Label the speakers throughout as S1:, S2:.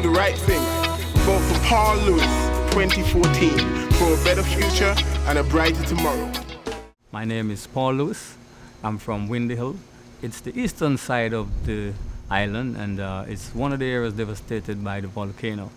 S1: the right thing. Vote for Paul Lewis 2014 for a better future and a brighter tomorrow.
S2: My name is Paul Lewis. I'm from Windy Hill. It's the eastern side of the island, and it's one of the areas devastated by the volcano.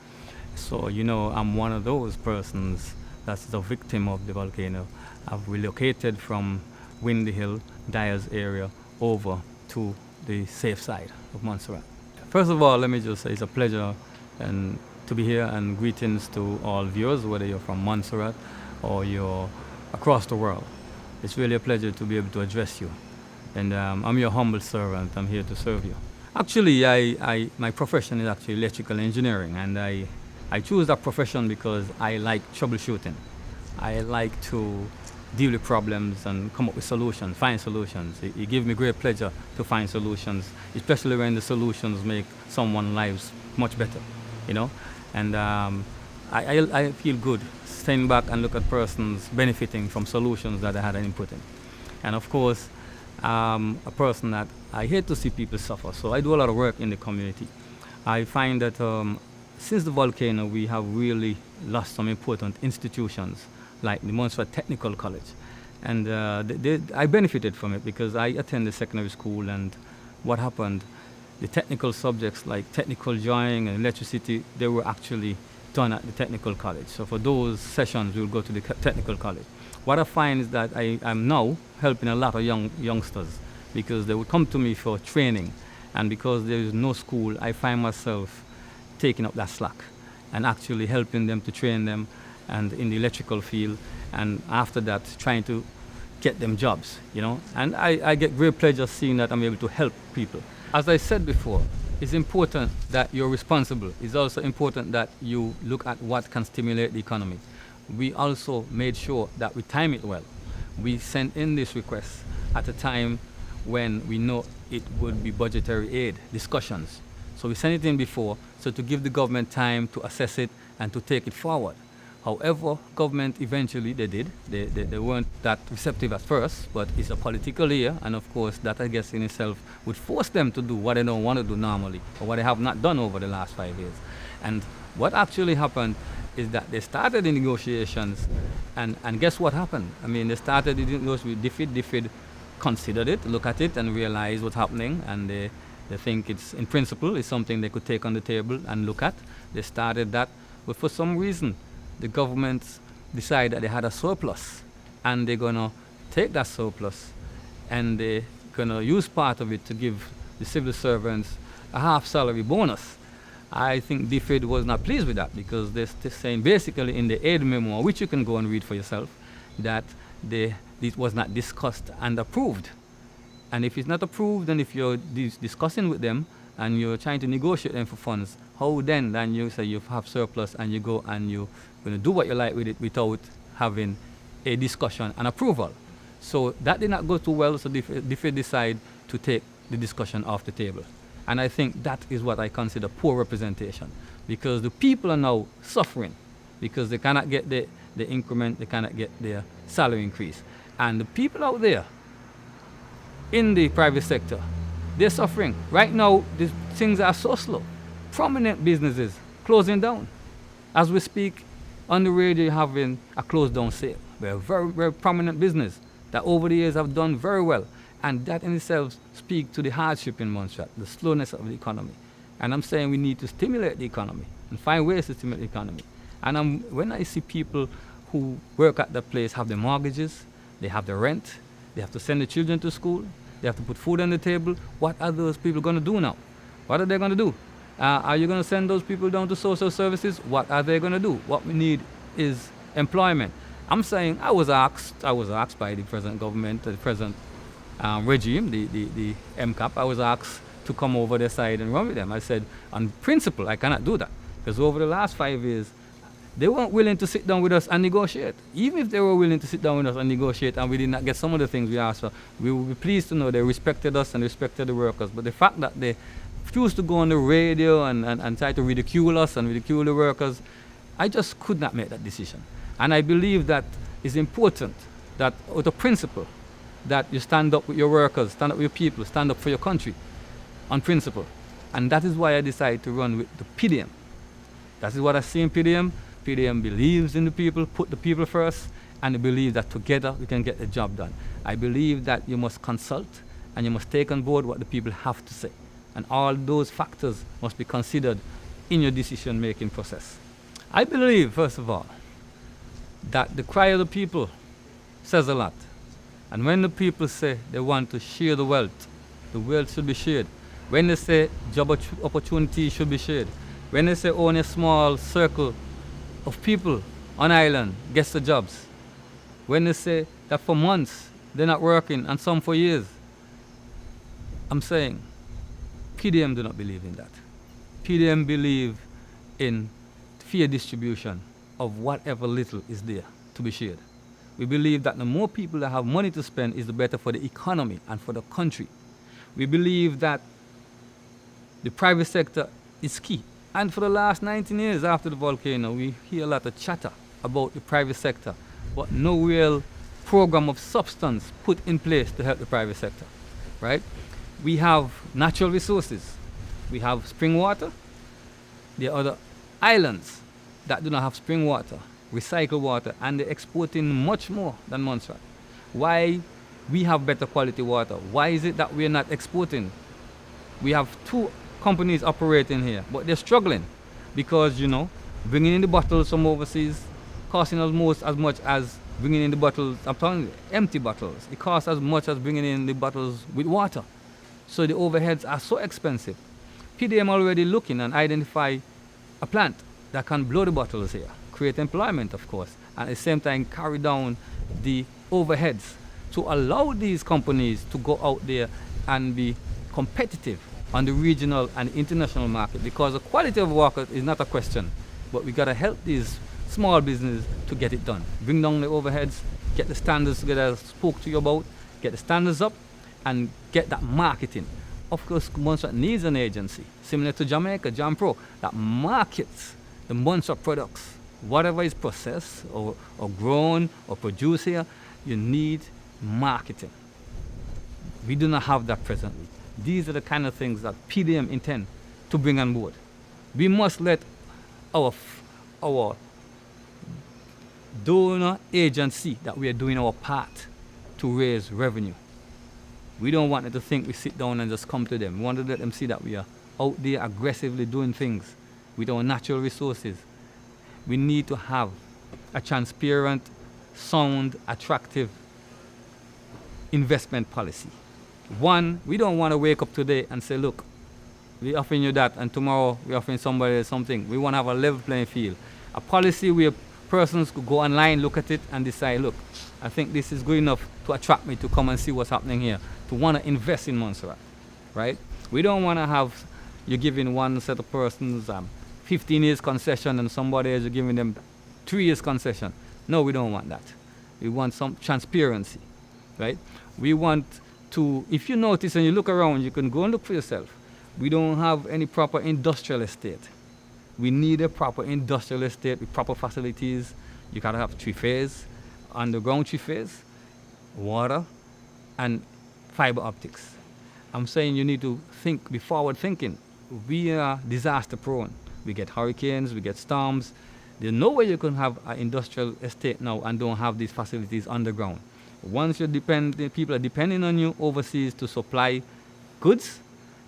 S2: So, you know, I'm one of those persons that's a victim of the volcano. I've relocated from Windy Hill, Dyer's area, over to the safe side of Montserrat. First of all, let me just say it's a pleasure to be here, and greetings to all viewers, whether you're from Montserrat or you're across the world. It's really a pleasure to be able to address you. And I'm your humble servant. I'm here to serve you. Actually, my profession is actually electrical engineering, and I choose that profession because I like troubleshooting. I like to deal with problems and come up with solutions, find solutions. It gives me great pleasure to find solutions, especially when the solutions make someone's lives much better, you know. And I feel good standing back and look at persons benefiting from solutions that I had an input in. And of course, a person that I hate to see people suffer, so I do a lot of work in the community. I find that since the volcano, we have really lost some important institutions, like the Montserrat Technical College. And I benefited from it because I attended secondary school, and what happened, the technical subjects like technical drawing and electricity, they were actually done at the technical college. So for those sessions, we'll go to the technical college. What I find is that I'm now helping a lot of youngsters because they would come to me for training, and because there is no school, I find myself taking up that slack and actually helping them to train them and in the electrical field, and after that trying to get them jobs, you know. And I get great pleasure seeing that I'm able to help people. As I said before, it's important that you're responsible. It's also important that you look at what can stimulate the economy. We also made sure that we time it well. We sent in this request at a time when we know it would be budgetary aid discussions. So we sent it in before, so to give the government time to assess it and to take it forward. However, government eventually, they did. They weren't that receptive at first, but it's a political year, and of course that, I guess, in itself would force them to do what they don't want to do normally, or what they have not done over the last 5 years. And what actually happened is that they started the negotiations, and guess what happened? I mean, they started the negotiations with DFID considered it, look at it, and realized what's happening, and they think it's, in principle, it's something they could take on the table and look at. They started that, but for some reason, the government decided that they had a surplus, and they're gonna take that surplus and they're gonna use part of it to give the civil servants a half salary bonus. I think DFID was not pleased with that, because they're saying basically in the aid memo, which you can go and read for yourself, that this was not discussed and approved. And if it's not approved, and if you're discussing with them and you're trying to negotiate them for funds, how then you say you have surplus and you go and you're going to do what you like with it without having a discussion and approval? So that did not go too well, so DFID decided to take the discussion off the table. And I think that is what I consider poor representation, because the people are now suffering because they cannot get the increment, they cannot get their salary increase. And the people out there in the private sector, they're suffering. Right now, things are so slow. Prominent businesses closing down. As we speak, on the radio, you're having a closed down sale. We're a very, very prominent business that over the years have done very well. And that in itself speaks to the hardship in Montserrat, the slowness of the economy. And I'm saying we need to stimulate the economy and find ways to stimulate the economy. And when I see people who work at that place have their mortgages, they have their rent, they have to send the children to school, they have to put food on the table, what are those people going to do now? What are they going to do? Are you going to send those people down to social services? What are they going to do? What we need is employment. I'm saying I was asked by the present government, the present regime, the MCAP, I was asked to come over their side and run with them. I said, on principle, I cannot do that, because over the last 5 years, they weren't willing to sit down with us and negotiate. Even if they were willing to sit down with us and negotiate and we did not get some of the things we asked for, we would be pleased to know they respected us and respected the workers. But the fact that they choose to go on the radio and try to ridicule us and ridicule the workers, I just could not make that decision. And I believe that it's important that, out of principle, that you stand up with your workers, stand up with your people, stand up for your country on principle. And that is why I decided to run with the PDM, That is what I see in PDM. PDM believes in the people, put the people first, and they believe that together we can get the job done. I believe that you must consult and you must take on board what the people have to say. And all those factors must be considered in your decision-making process. I believe, first of all, that the cry of the people says a lot. And when the people say they want to share the wealth should be shared. When they say job opportunity should be shared. When they say only a small circle of people on island gets the jobs. When they say that for months they're not working and some for years. I'm saying PDM do not believe in that. PDM believe in fair distribution of whatever little is there to be shared. We believe that the more people that have money to spend is the better for the economy and for the country. We believe that the private sector is key. And for the last 19 years after the volcano, we hear a lot of chatter about the private sector, but no real program of substance put in place to help the private sector, right? We have natural resources. We have spring water. There are other islands that do not have spring water, recycled water, and they're exporting much more than Montserrat. Why we have better quality water? Why is it that we're not exporting? We have 2 companies operating here, but they're struggling because, bringing in the bottles from overseas costing almost as much as bringing in the bottles, I'm telling you, empty bottles. It costs as much as bringing in the bottles with water. So the overheads are so expensive. PDM already looking and identify a plant that can blow the bottles here, create employment, of course, and at the same time carry down the overheads to allow these companies to go out there and be competitive on the regional and international market, because the quality of work is not a question, but we got to help these small businesses to get it done. Bring down the overheads, get the standards that I spoke to you about, get the standards up, and get that marketing. Of course, Montserrat needs an agency, similar to Jamaica, Jampro, that markets the Montserrat products. Whatever is processed or grown or produced here, you need marketing. We do not have that presently. These are the kind of things that PDM intend to bring on board. We must let our donor agency that we are doing our part to raise revenue. We don't want them to think we sit down and just come to them. We want to let them see that we are out there aggressively doing things with our natural resources. We need to have a transparent, sound, attractive investment policy. One, we don't want to wake up today and say, look, we're offering you that, and tomorrow we're offering somebody something. We want to have a level playing field. A policy where persons could go online, look at it, and decide, look, I think this is good enough to attract me to come and see what's happening here, to want to invest in Montserrat, right? We don't want to have you giving one set of persons 15 years concession and somebody else you're giving them 3 years concession. No, we don't want that. We want some transparency, right? We want to, if you notice and you look around, you can go and look for yourself. We don't have any proper industrial estate. We need a proper industrial estate with proper facilities. You gotta have 3-phase, underground 3-phase, water, and fiber optics. I'm saying you need to be forward thinking. We are disaster prone. We get hurricanes, we get storms. There's no way you can have an industrial estate now and don't have these facilities underground. Once the people are depending on you overseas to supply goods,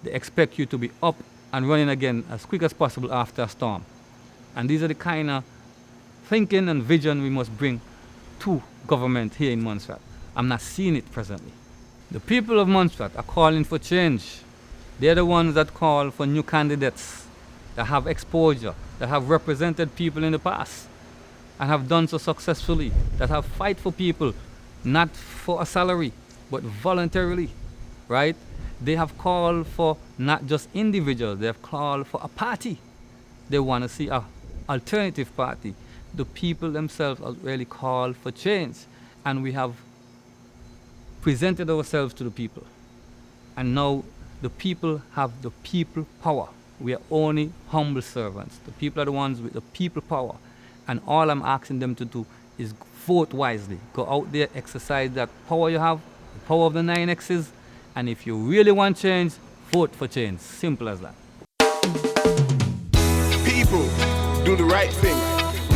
S2: they expect you to be up and running again as quick as possible after a storm. And these are the kind of thinking and vision we must bring to government here in Montserrat. I'm not seeing it presently. The people of Montserrat are calling for change. They're the ones that call for new candidates that have exposure, that have represented people in the past and have done so successfully, that have fight for people, not for a salary, but voluntarily, right? They have called for not just individuals, they have called for a party. They want to see an alternative party. The people themselves have really called for change, and we have presented ourselves to the people. And now the people have the people power. We are only humble servants. The people are the ones with the people power. And all I'm asking them to do is vote wisely. Go out there, exercise that power you have, the power of the 9 X's, and if you really want change, vote for change. Simple as that.
S1: People, right thing.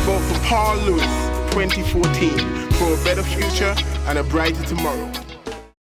S1: Vote for Paul Lewis 2014 for a better future and a brighter tomorrow.